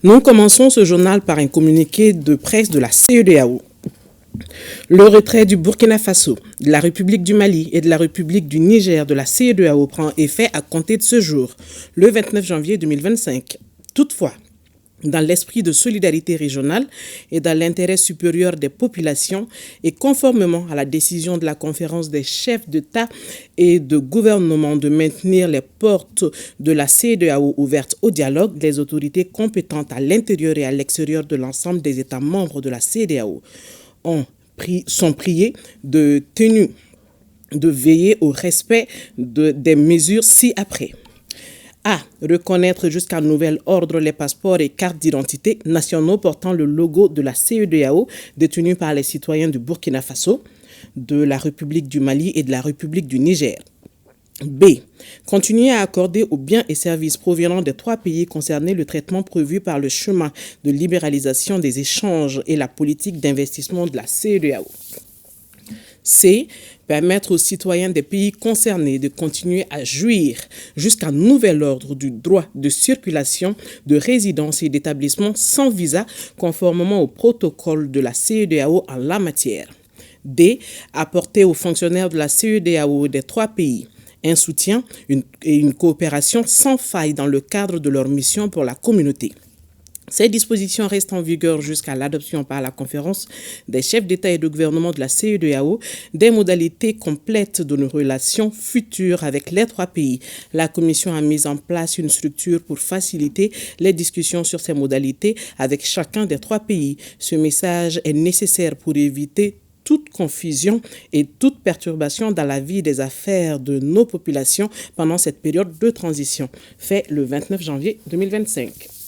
Nous commençons ce journal par un communiqué de presse de la CEDEAO. Le retrait du Burkina Faso, de la République du Mali et de la République du Niger de la CEDEAO prend effet à compter de ce jour, le 29 janvier 2025. Toutefois, dans l'esprit de solidarité régionale et dans l'intérêt supérieur des populations et conformément à la décision de la conférence des chefs d'État et de gouvernement de maintenir les portes de la CEDEAO ouvertes au dialogue, les autorités compétentes à l'intérieur et à l'extérieur de l'ensemble des États membres de la CEDEAO sont priés de veiller au respect des mesures ci-après. A. Reconnaître jusqu'à nouvel ordre les passeports et cartes d'identité nationaux portant le logo de la CEDEAO détenus par les citoyens du Burkina Faso, de la République du Mali et de la République du Niger. B. Continuer à accorder aux biens et services provenant des trois pays concernés le traitement prévu par le chemin de libéralisation des échanges et la politique d'investissement de la CEDEAO. C. Permettre aux citoyens des pays concernés de continuer à jouir jusqu'à nouvel ordre du droit de circulation, de résidence et d'établissement sans visa conformément au protocole de la CEDEAO en la matière. D. Apporter aux fonctionnaires de la CEDEAO des trois pays un soutien et une coopération sans faille dans le cadre de leur mission pour la communauté. Ces dispositions restent en vigueur jusqu'à l'adoption par la conférence des chefs d'État et de gouvernement de la CEDEAO des modalités complètes de nos relations futures avec les trois pays. La Commission a mis en place une structure pour faciliter les discussions sur ces modalités avec chacun des trois pays. Ce message est nécessaire pour éviter toute confusion et toute perturbation dans la vie des affaires de nos populations pendant cette période de transition, fait le 29 janvier 2025.